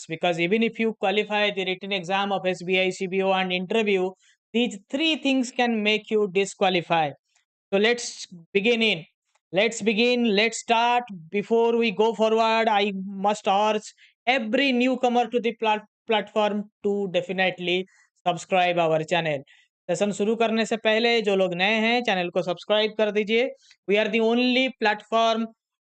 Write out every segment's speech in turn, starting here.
because even if you qualify the written exam of SBI CBO and interview, these three things can make you disqualify. So let's begin. Let's start. Before we go forward, I must urge every newcomer to the platform to definitely subscribe our channel. Session शुरू करने से पहले जो लोग नए हैं channel को subscribe कर दीजिए. We are the only platform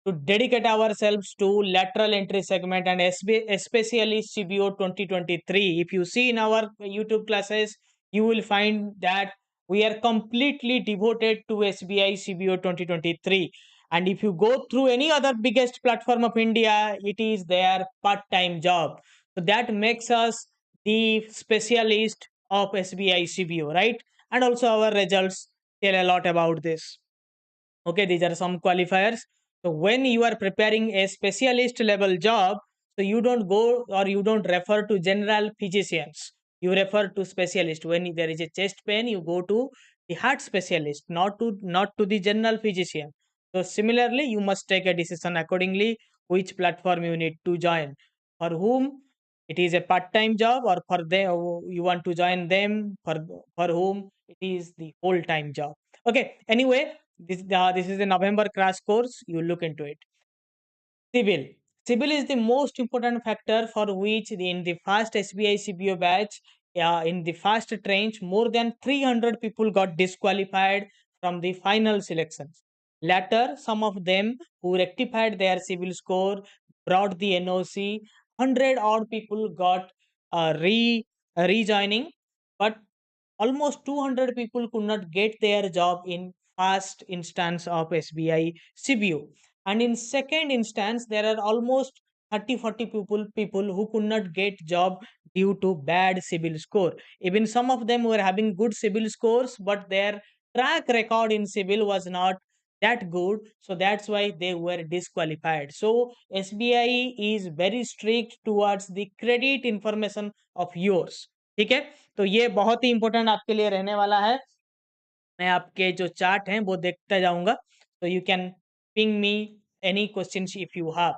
to dedicate ourselves to lateral entry segment and especially CBO 2023. If you see in our YouTube classes, you will find that we are completely devoted to SBI CBO 2023. And if you go through any other biggest platform of India, it is their part-time job. So that makes us the specialist of SBI CBO, right? And also our results tell a lot about this. Okay, these are some qualifiers. So when you are preparing a specialist level job, so you don't go or you don't refer to general physicians, you refer to specialist. When there is a chest pain, you go to the heart specialist, not to the general physician. So similarly, you must take a decision accordingly which platform you need to join, for whom it is a part-time job, or for them you want to join them, for whom it is the full-time job. Okay, anyway, this is a November crash course. You look into it. Civil. Civil is the most important factor for which in the first SBI CBO batch, in the first tranche, more than 300 people got disqualified from the final selections. Later, some of them who rectified their civil score brought the NOC. 100 odd people got rejoining, but almost 200 people could not get their job in first instance of SBI CBO. And in second instance, there are almost 30-40 people who could not get job due to bad civil score. Even some of them were having good civil scores, but their track record in civil was not that good, so that's why they were disqualified. So SBI is very strict towards the credit information of yours. ठीक है, तो ये बहुत ही important आपके लिए रहने वाला है. मैं आपके जो चार्ट हैं वो देखता जाऊंगा, तो you can ping me any questions if you have.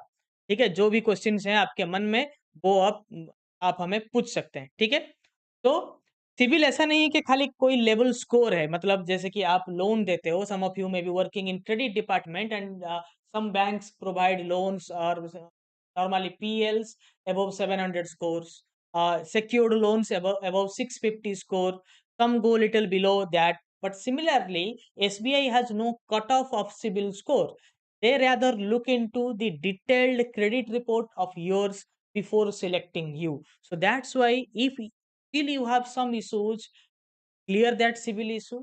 ठीक है, जो भी क्वेश्चंस हैं आपके मन में वो आप हमें पूछ सकते हैं. ठीक है, तो सिविल ऐसा नहीं है कि खाली कोई लेवल स्कोर है. मतलब जैसे कि आप लोन देते हो, some of you may be working in credit department and some banks provide loans or normally PLs above 700 scores, secured loans above 650 score, some go little below that. But similarly, SBI has no cutoff of CIBIL score. They rather look into the detailed credit report of yours before selecting you. So that's why if still you have some issues, clear that civil issue,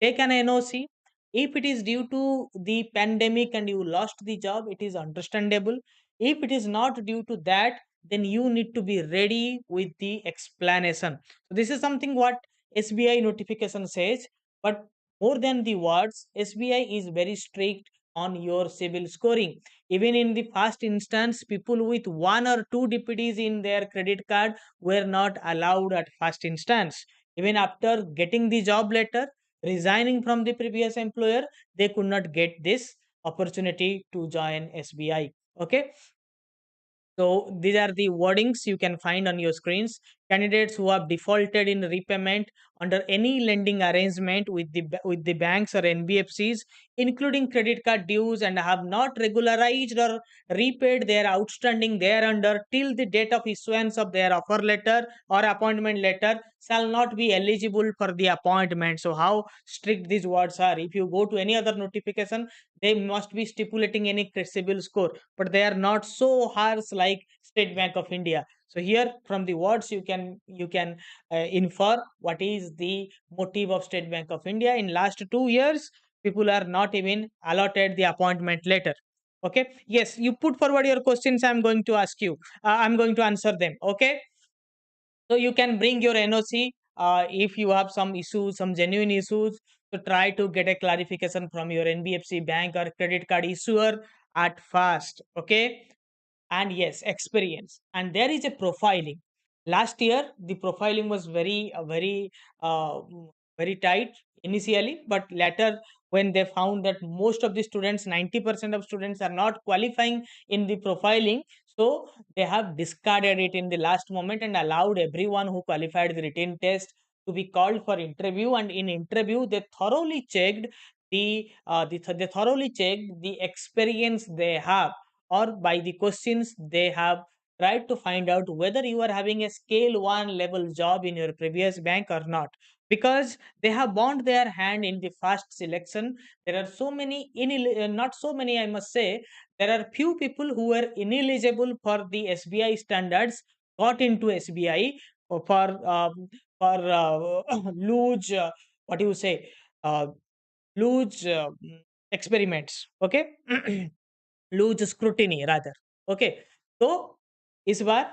take an NOC. If it is due to the pandemic and you lost the job, it is understandable. If it is not due to that, then you need to be ready with the explanation. So this is something what SBI notification says, but more than the words, SBI is very strict on your civil scoring. Even in the first instance, people with one or two DPDs in their credit card were not allowed at first instance. Even after getting the job letter, resigning from the previous employer, they could not get this opportunity to join SBI. Okay, so these are the wordings you can find on your screens. Candidates who have defaulted in repayment under any lending arrangement with the banks or NBFCs, including credit card dues, and have not regularized or repaid their outstanding thereunder till the date of issuance of their offer letter or appointment letter, shall not be eligible for the appointment. So how strict these words are. If you go to any other notification, they must be stipulating any CIBIL score, but they are not so harsh like State Bank of India. So here from the words you can infer what is the motive of State Bank of India. In last 2 years, people are not even allotted the appointment letter. Okay, yes, you put forward your questions. I'm going to ask you. I'm going to answer them. Okay, so you can bring your NOC if you have some issues, some genuine issues. So try to get a clarification from your NBFC bank or credit card issuer at first. Okay, and yes, experience. And there is a profiling. Last year, the profiling was very tight initially, but later when they found that most of the students, 90% of students are not qualifying in the profiling, So they have discarded it in the last moment and allowed everyone who qualified the written test to be called for interview. And in interview, they thoroughly checked they thoroughly checked the experience they have, or by the questions they have tried to find out whether you are having a scale 1 level job in your previous bank or not, because they have bound their hand in the first selection. There are so many not so many, I must say, there are few people who were ineligible for the SBI standards, got into SBI for loose what do you say uh, loose experiments. Okay. Loose scrutiny rather. Okay. तो इस बार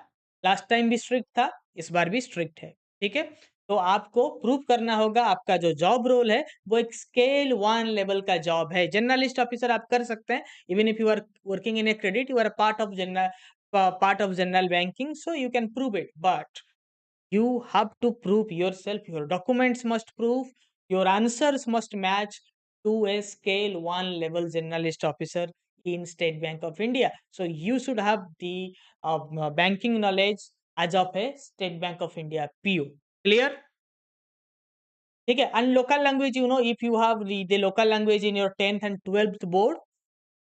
last time भी strict था, इस बार भी strict है. ठीक है. तो आपको प्रूव करना होगा आपका जो जॉब रोल है वो एक स्केल 1 लेवल का जॉब है. जर्नलिस्ट ऑफिसर आप कर सकते हैं, even if you are working in a credit, you are part of general banking, so you can prove it. But you have to prove yourself. Your documents must prove, your answers must match to a scale 1 level journalist officer in State Bank of India. So you should have the banking knowledge as of a State Bank of India PO. Clear? Okay. And local language, if you have the local language in your 10th and 12th board,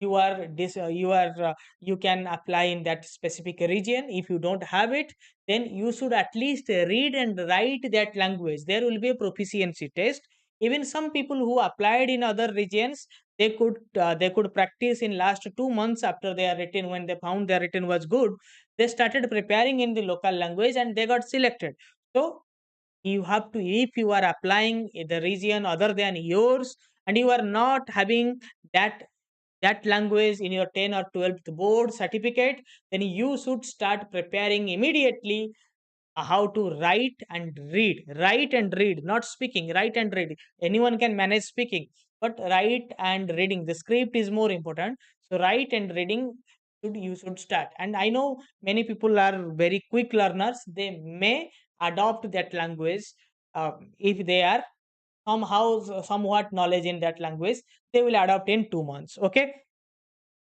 you can apply in that specific region. If you don't have it, then you should at least read and write that language. There will be a proficiency test. Even some people who applied in other regions, they could practice in last 2 months after they are written. When they found their written was good, they started preparing in the local language and they got selected. So you have to, if you are applying in the region other than yours and you are not having that language in your 10 or 12th board certificate, then you should start preparing immediately how to write and read, not speaking, write and read. Anyone can manage speaking, but write and reading, the script is more important. So write and reading you should start. And I know many people are very quick learners, they may adopt that language. If they are somewhat knowledge in that language, they will adopt in 2 months. Okay.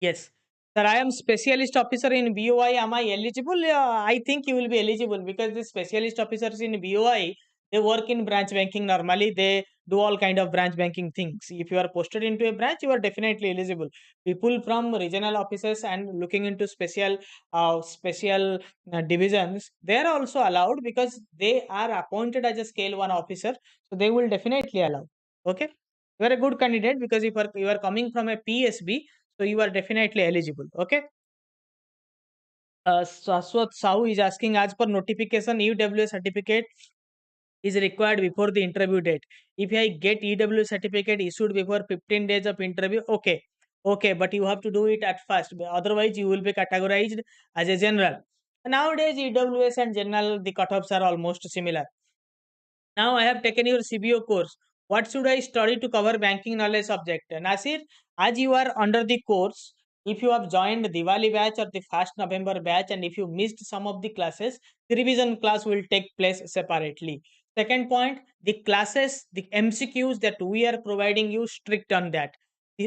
Yes. Sir, I am specialist officer in BOI. Am I eligible? I think you will be eligible because the specialist officers in BOI, they work in branch banking normally. They do all kind of branch banking things. If you are posted into a branch, you are definitely eligible. People from regional offices and looking into special divisions, they are also allowed because they are appointed as a scale 1 officer. So they will definitely allow. Okay. You are a good candidate because if you are coming from a PSB, so you are definitely eligible. Okay. Saswat Sahu is asking, as per notification, EWS certificate is required before the interview date. If I get EWS certificate issued before 15 days of interview, okay. Okay, but you have to do it at first. Otherwise, you will be categorized as a general. Nowadays, EWS and general, the cutoffs are almost similar. Now I have taken your CBO course. What should I study to cover banking knowledge subject? Nasir, as you are under the course, if you have joined Diwali batch or the 1st November batch and if you missed some of the classes, the revision class will take place separately. Second point, the classes, the MCQs that we are providing you, strict on that.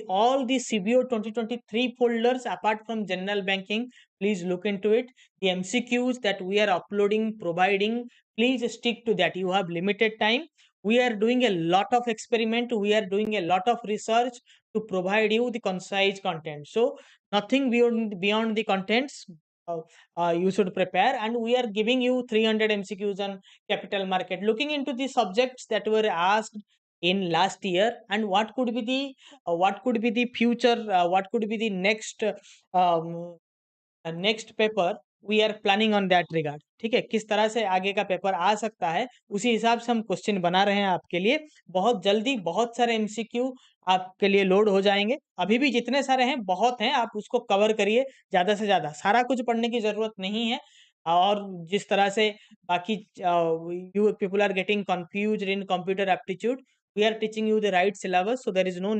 All the CBO 2023 folders apart from general banking, please look into it. The MCQs that we are uploading, providing, please stick to that. You have limited time. We are doing a lot of experiment, we are doing a lot of research to provide you the concise content. So nothing beyond the contents you should prepare. And we are giving you 300 MCQs on capital market, looking into the subjects that were asked in last year and what could be the future, what could be the um, next paper we are planning on that regard. ठीक है, किस तरह से आगे का paper आ सकता है उसी हिसाब से हम क्वेश्चन बना रहे हैं आपके लिए. बहुत जल्दी बहुत सारे एमसीक्यू आपके लिए लोड हो जाएंगे. अभी भी जितने सारे हैं बहुत हैं, आप उसको कवर करिए ज्यादा से ज्यादा. सारा कुछ पढ़ने की जरूरत नहीं है. और जिस तरह से बाकी you people are getting confused in computer aptitude, we are teaching you the right syllabus, so there is no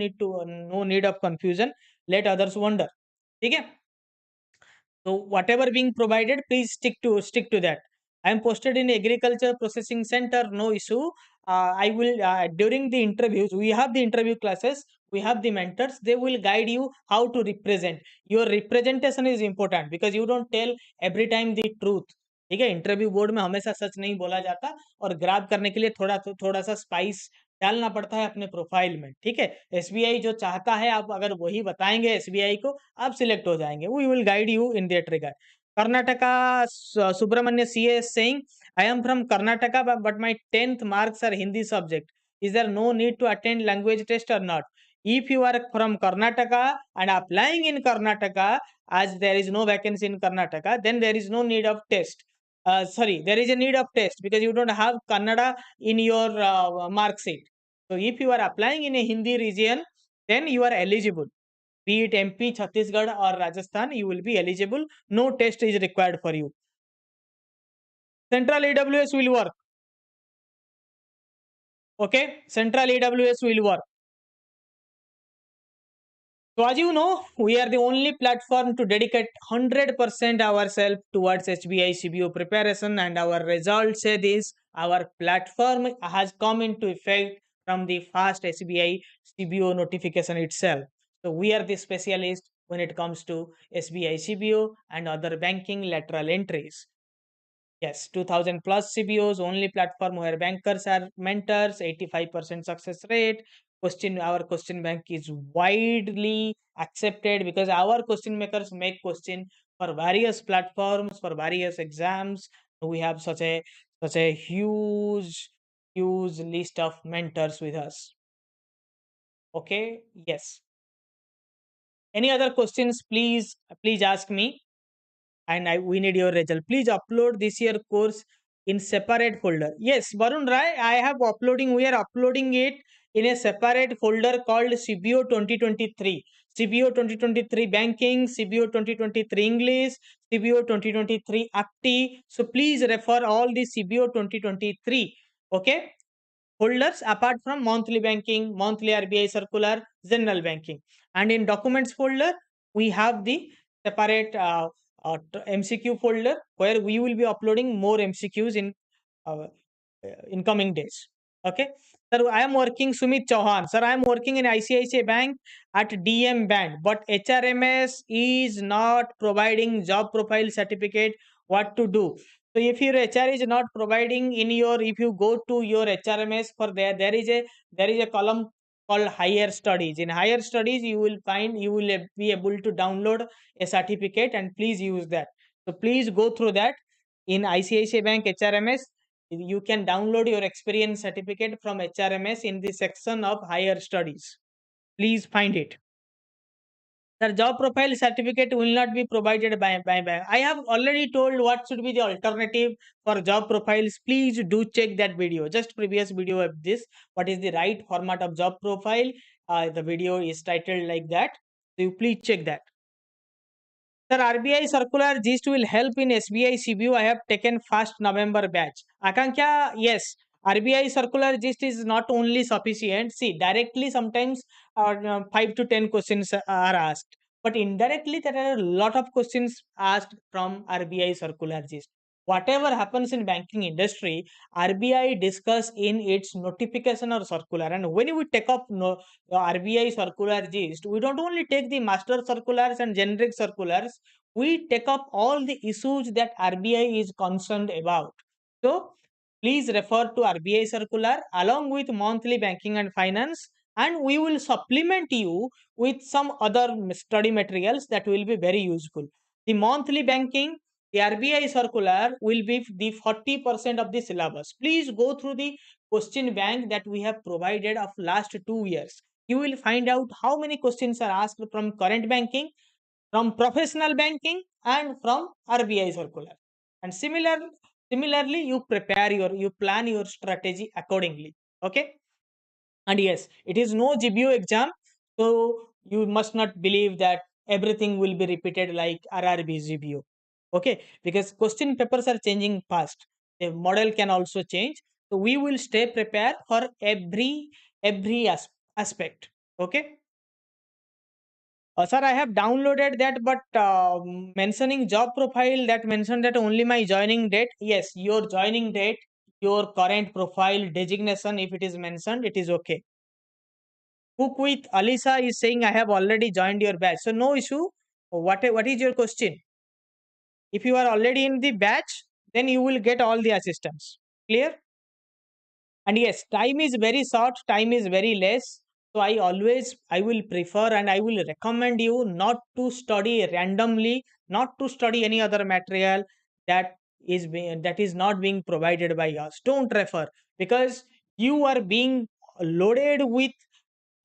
need of confusion. Let others wonder. ठीक है. So whatever being provided, please stick to that. I am posted in agriculture processing center, no issue. I will during the interviews, we have the interview classes. we have the mentors, they will guide you how to represent. Your representation is important because you don't tell every time the truth. ठीक है, interview board में हमेशा सच नहीं बोला जाता, और grab करने के लिए थोड़ा सा स्पाइस डालना पड़ता है अपने प्रोफाइल में। ठीक है, एसबीआई जो चाहता है, आप अगर वही बताएंगे एसबीआई को, आप सिलेक्ट हो जाएंगे। We will guide you in that regard. Karnataka, Subramanya CA is saying, I am from Karnataka, but my 10th marks are Hindi subject. Is there no need to attend language test or not? If you are from Karnataka and applying in Karnataka, as there is no vacancy in Karnataka, then there is no need of test. Sorry, there is a need of test because you don't have Kannada in your mark sheet. So if you are applying in a Hindi region, then you are eligible. Be it MP, Chhattisgarh or Rajasthan, you will be eligible. No test is required for you. Central AWS will work. Okay, Central AWS will work. So as you know, we are the only platform to dedicate 100% ourselves towards SBI CBO preparation, and our results say this. Our platform has come into effect from the first SBI CBO notification itself. So we are the specialist when it comes to SBI CBO and other banking lateral entries. Yes, 2000 plus CBOs, only platform where bankers are mentors, 85% success rate. Our question bank is widely accepted because our question makers make question for various platforms, for various exams. We have such a huge list of mentors with us. Okay, yes. Any other questions, please ask me, and we need your result. Please upload this year course in separate folder. Yes, Varun Rai, we are uploading it in a separate folder called CBO 2023. CBO 2023 Banking, CBO 2023 English, CBO 2023 APTI. So please refer all the CBO 2023. Okay, folders apart from monthly banking, monthly RBI circular, general banking. And in documents folder, we have the separate MCQ folder where we will be uploading more MCQs in coming days. Okay. Sir, I am working Sumit Chauhan. Sir, I am working in ICICI Bank at DM band, but HRMS is not providing job profile certificate. What to do? So if your HR is not providing if you go to your HRMS, for there is a column called higher studies. In higher studies, you will be able to download a certificate, and please use that. So please go through that. In ICICI Bank HRMS, you can download your experience certificate from HRMS in the section of higher studies. Please find it. The job profile certificate will not be provided by bank. I have already told what should be the alternative for job profiles. Please do check that video. Just previous video of this. What is the right format of job profile? The video is titled like that. So you please check that. Sir, RBI circular gist will help in SBI CBO. I have taken first November batch. Akankya, yes. RBI circular gist is not only sufficient. See, directly sometimes 5 to 10 questions are asked. But indirectly, there are a lot of questions asked from RBI circular gist. Whatever happens in banking industry, RBI discuss in its notification or circular. And when we take up RBI circular gist, we don't only take the master circulars and generic circulars, we take up all the issues that RBI is concerned about. So please refer to RBI circular along with monthly banking and finance, and we will supplement you with some other study materials that will be very useful. The monthly banking, the RBI circular will be the 40% of the syllabus. Please go through the question bank that we have provided of last 2 years. You will find out how many questions are asked from current banking, from professional banking, and from RBI circular. And similarly, you plan your strategy accordingly. Okay. And yes, it is no GBO exam, so you must not believe that everything will be repeated like RRB GBO. Okay, because question papers are changing fast. The model can also change. So we will stay prepared for every aspect. Okay. Sir, I have downloaded that, but mentioning job profile, that mentioned that only my joining date. Yes, your joining date, your current profile designation, if it is mentioned, it is okay. Cook with Alisa is saying, I have already joined your batch. So no issue. What is your question? If you are already in the batch, then you will get all the assistance. Clear? And yes, time is very short, time is very less. So I will prefer and I will recommend you not to study randomly, not to study any other material that that is not being provided by us. Don't refer, because you are being loaded with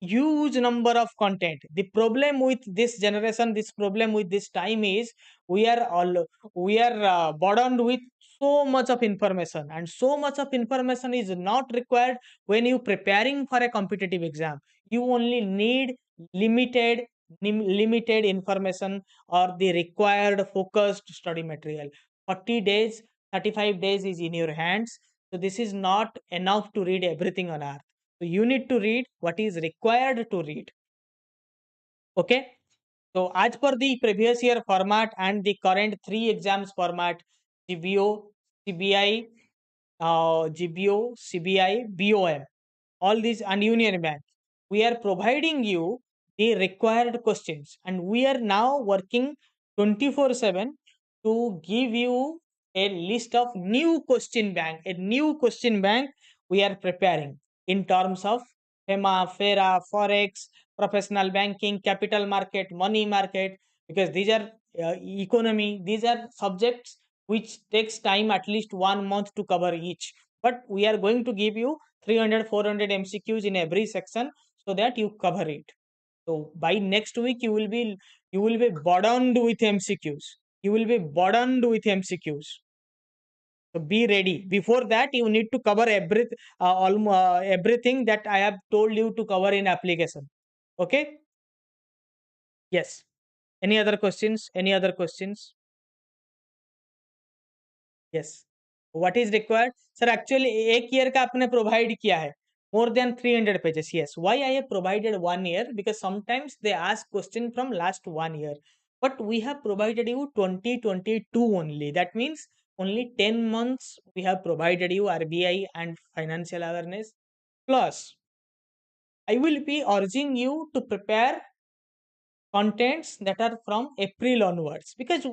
huge number of content. The problem with this generation, this problem with this time is we are burdened with so much of information, and so much of information is not required when you preparing for a competitive exam. You only need limited limited information or the required focused study material. 40 days, 35 days is in your hands. So this is not enough to read everything on earth. So you need to read what is required to read. Okay. So as per the previous year format and the current three exams format, GBO, CBI, GBO, CBI, BOM, all these and Union Bank, we are providing you the required questions, and we are now working 24/7 to give you a list of new question bank. A new question bank we are preparing in terms of FEMA, FERA, Forex, professional banking, capital market, money market, because these are economy, these are subjects which takes time at least 1 month to cover each. But we are going to give you 300 400 MCQs in every section so that you cover it. So by next week you will be burdened with MCQs. You will be burdened with MCQs. So be ready. Before that, you need to cover everything that I have told you to cover in application. Okay? Yes. Any other questions? Any other questions? Yes. What is required sir? Actually एक year का आपने provide किया है more than 300 pages. Yes, why I have provided 1 year? Because sometimes they ask question from last 1 year, but we have provided you 2022 only. That means only 10 months we have provided you RBI and financial awareness. Plus I will be urging you to prepare contents that are from April onwards, because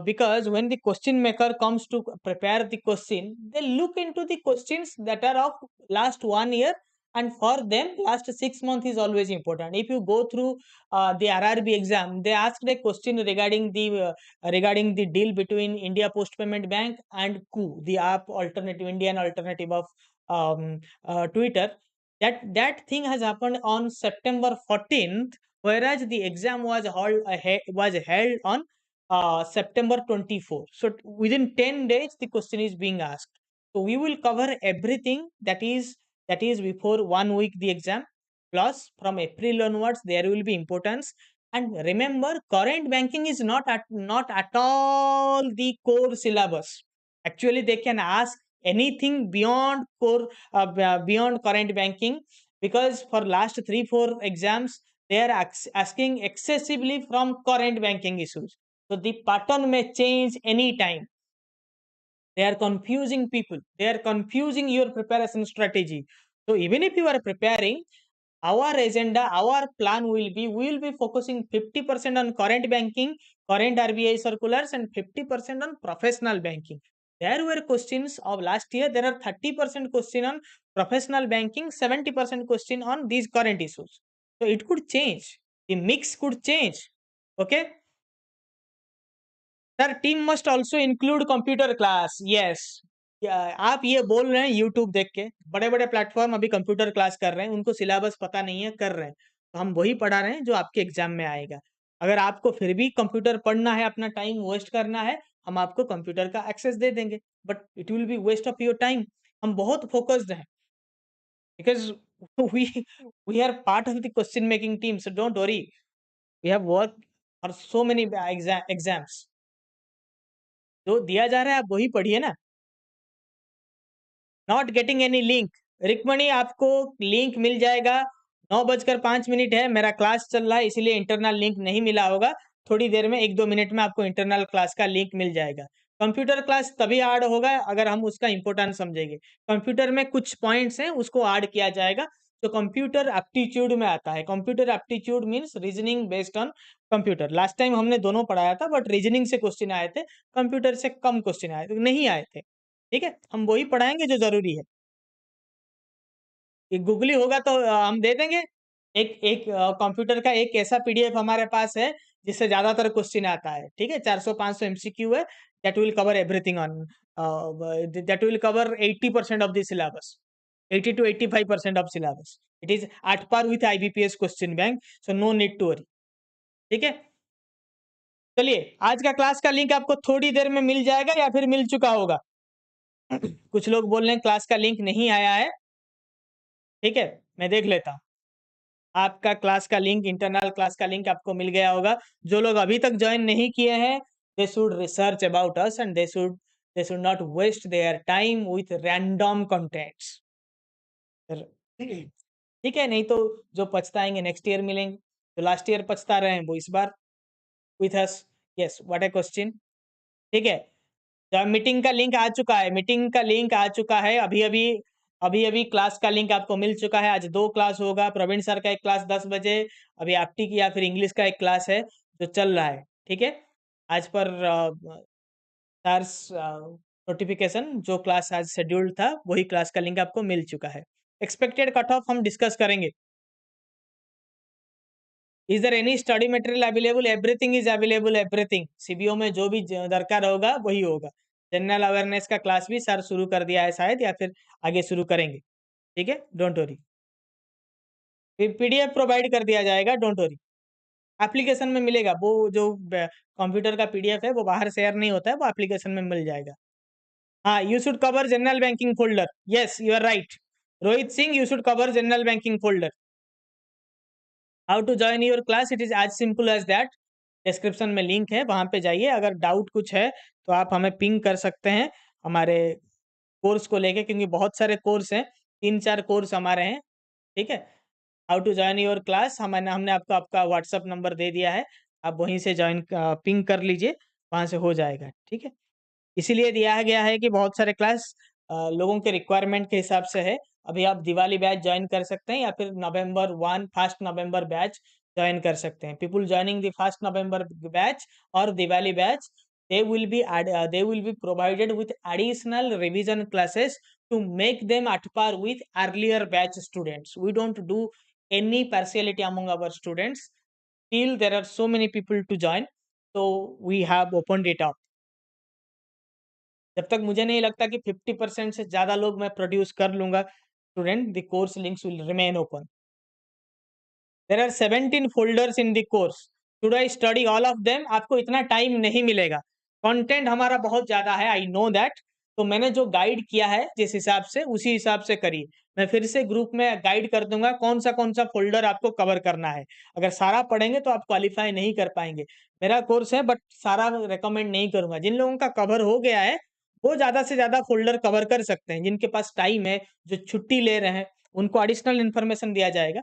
because when the question maker comes to prepare the question, they look into the questions that are of last 1 year, and for them last 6 months is always important. If you go through the RRB exam, they asked a question regarding the deal between India Post Payment Bank and Coup, the app alternative, Indian alternative of Twitter. That thing has happened on September 14th, whereas the exam was held on September 24. So within 10 days the question is being asked. So we will cover everything that is before 1 week the exam. Plus from April onwards there will be importance. And remember, current banking is not at all the core syllabus. Actually they can ask anything beyond beyond current banking, because for last 3 4 exams they are asking excessively from current banking issues. So the pattern may change anytime. They are confusing people. They are confusing your preparation strategy. So even if you are preparing, our agenda, our plan will be, we will be focusing 50% on current banking, current RBI circulars, and 50% on professional banking. There were questions of last year. There are 30% question on professional banking, 70% question on these current issues. So it could change. The mix could change. Okay. Sir team must also include computer class. Yes. आप ये बोल रहे हैं YouTube देख के, बड़े बड़े platform अभी कंप्यूटर क्लास कर रहे हैं, उनको सिलेबस पता नहीं है, कर रहे हैं, तो हम वही पढ़ा रहे हैं जो आपके एग्जाम में आएगा. अगर आपको फिर भी कंप्यूटर पढ़ना है, अपना टाइम वेस्ट करना है, हम आपको कंप्यूटर का एक्सेस दे देंगे, but it will be waste of your time. हम बहुत फोकस्ड हैं, because we we are part of the question making team, so don't worry. We have worked for so many exams. जो दिया जा रहा है आप वही पढ़िए ना. Not getting any link. रिकमणी आपको लिंक मिल जाएगा. 9:05 है, मेरा क्लास चल रहा है, इसीलिए इंटरनल लिंक नहीं मिला होगा. थोड़ी देर में 1 2 मिनट में आपको इंटरनल क्लास का लिंक मिल जाएगा. कंप्यूटर क्लास तभी ऐड होगा अगर हम उसका इंपोर्टेंस समझेंगे. कंप्यूटर में कुछ पॉइंट्स हैं, उसको ऐड किया जाएगा. जो कंप्यूटर एप्टीट्यूड में आता है। Computer aptitude means reasoning based on computer. Last time हमने दोनों पढ़ाया था, बट रीजनिंग से क्वेश्चन आए थे, कंप्यूटर से कम क्वेश्चन आए थे, नहीं आए थे। ठीक है, हम वही पढ़ाएंगे जो जरूरी है। गूगली होगा तो हम दे देंगे। एक एक कंप्यूटर का एक ऐसा पीडीएफ हमारे पास है जिससे ज्यादातर क्वेश्चन आता है। ठीक है, 400-500 एमसीक्यू है। That will cover everything on, that will cover 80% of the syllabus, 80 to 85% of syllabus. It is at par with IBPS question bank, so no need to worry. ठीक है, चलिए आज का क्लास का लिंक आपको थोड़ी देर में मिल जाएगा या फिर मिल चुका होगा। कुछ लोग बोल रहे हैं क्लास का लिंक नहीं आया है। ठीक है, मैं देख लेता हूँ। आपका क्लास का लिंक, इंटरनल क्लास का लिंक आपको मिल गया होगा। जो लोग अभी तक ज्वाइन नहीं किए हैं, they should research about us and they should not waste their time with random contents. ठीक है, नहीं तो जो पछताएंगे नेक्स्ट ईयर मिलेंगे, जो लास्ट ईयर पछता रहे हैं वो इस बार with us. Yes, what a question. ठीक है, तो मीटिंग का लिंक आ चुका है, मीटिंग का लिंक आ चुका है। अभी अभी क्लास का लिंक आपको मिल चुका है। आज 2 क्लास होगा। प्रवीण सर का एक क्लास 10 बजे, अभी आपटी की या फिर इंग्लिश का एक क्लास है जो चल रहा है। ठीक है, आज पर सर नोटिफिकेशन, जो क्लास आज शेड्यूल्ड था वही क्लास का लिंक आपको मिल चुका है। एक्सपेक्टेड कट ऑफ हम डिस्कस करेंगे। Is there any study material available? Everything is available, everything. CBO में जो भी दरकार होगा वही होगा। जनरल अवेयरनेस का क्लास भी सर शुरू कर दिया है शायद, या फिर आगे शुरू करेंगे। ठीक है, डोंट वरी। पीडीएफ प्रोवाइड कर दिया जाएगा, डोंट वरी। एप्लीकेशन में मिलेगा वो, जो कंप्यूटर का पीडीएफ है वो बाहर शेयर नहीं होता है, वो एप्लीकेशन में मिल जाएगा। हाँ, you should cover general banking folder. Yes, you are right Rohit Singh, you should cover general banking folder. How to join your class? It is as simple as that. Description में लिंक है, वहां पे जाइए। अगर डाउट कुछ है तो आप हमें पिंग कर सकते हैं हमारे कोर्स को लेके, क्योंकि बहुत सारे कोर्स हैं, 3-4 कोर्स हमारे हैं। ठीक है, how to join your class, हमने आपको आपका व्हाट्सअप नंबर दे दिया है। आप वहीं से ज्वाइन पिंग कर लीजिए, वहां से हो जाएगा। ठीक है, इसीलिए दिया गया है कि बहुत सारे क्लास लोगों के रिक्वायरमेंट के हिसाब से है। अभी आप दिवाली बैच ज्वाइन कर सकते हैं, या फिर November 1 फर्स्ट नवंबर बैच ज्वाइन कर सकते हैं। People joining the first November batch और Diwali batch, they will be provided with additional revision classes to make them at par with earlier batch students. We don't do any partiality among our students. Still there are so many people to join, so we have opened it up. जब तक मुझे नहीं लगता कि 50% से ज्यादा लोग मैं प्रोड्यूस कर लूंगा student, the course links will remain open. There are 17 folders in the course. Should I study all of them? आपको इतना टाइम नहीं मिलेगा, कंटेंट हमारा बहुत ज्यादा है, आई नो दैट। तो मैंने जो गाइड किया है जिस हिसाब से, उसी हिसाब से करिए। मैं फिर से ग्रुप में गाइड कर दूंगा कौन सा फोल्डर आपको कवर करना है। अगर सारा पढ़ेंगे तो आप क्वालिफाई नहीं कर पाएंगे। मेरा कोर्स है, बट सारा रेकमेंड नहीं करूंगा। जिन लोगों का कवर हो गया है वो ज्यादा से ज्यादा फोल्डर कवर कर सकते हैं। जिनके पास टाइम है, जो छुट्टी ले रहे हैं, उनको एडिशनल इन्फॉर्मेशन दिया जाएगा।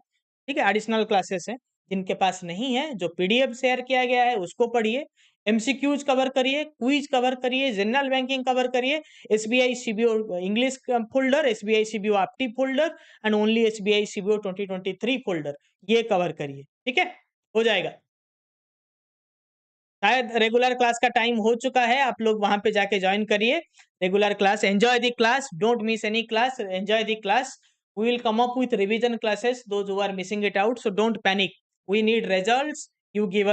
ठीक है, एडिशनल क्लासेस हैं। जिनके पास नहीं है, जो पीडीएफ शेयर किया गया है उसको पढ़िए, एमसीक्यूज कवर करिए, क्विज कवर करिए, जनरल बैंकिंग कवर करिए, SBI CBO English folder, SBI CBO आपटी folder and only SBI CBO 2023 folder, ये कवर करिए। ठीक है, हो जाएगा। शायद रेगुलर क्लास का टाइम हो चुका है, आप लोग वहां पे जाके ज्वाइन करिए regular class. Enjoy the class, don't miss any class, enjoy the class. We will come up with revision classes, those who are missing it out, so don't panic. We need results. You give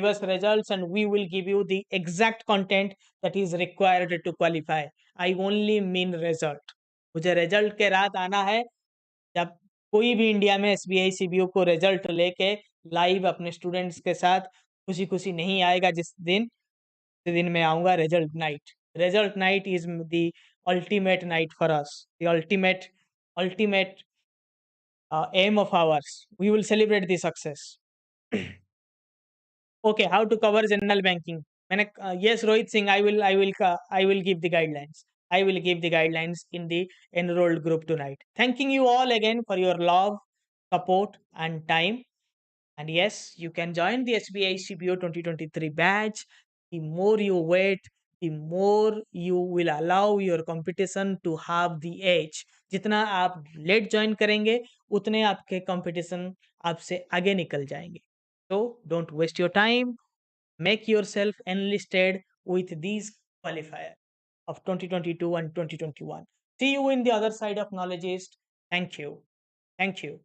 us results and we will give you the exact content that is required to qualify. I only mean result. मुझे result के रात आना है, जब कोई भी India में SBI CBO को रिजल्ट लेके लाइव अपने स्टूडेंट्स के साथ खुशी खुशी नहीं आएगा। जिस दिन मैं आऊंगा result night is the ultimate night for us, the ultimate aim of ours. We will celebrate the success. Okay, how to cover general banking? मैंने yes Rohit Singh, I will give the guidelines. I will give the guidelines in the enrolled group tonight. Thanking you all again for your love, support and time. And yes, you can join the SBI CBO 2023 batch. The more you wait, the more you will allow your competition to have the edge. जितना आप late join करेंगे उतने आपके competition आपसे आगे निकल जाएंगे. So don't waste your time. Make yourself enlisted with these qualifiers of 2022 and 2021. See you in the other side of Knowledgist. Thank you. Thank you.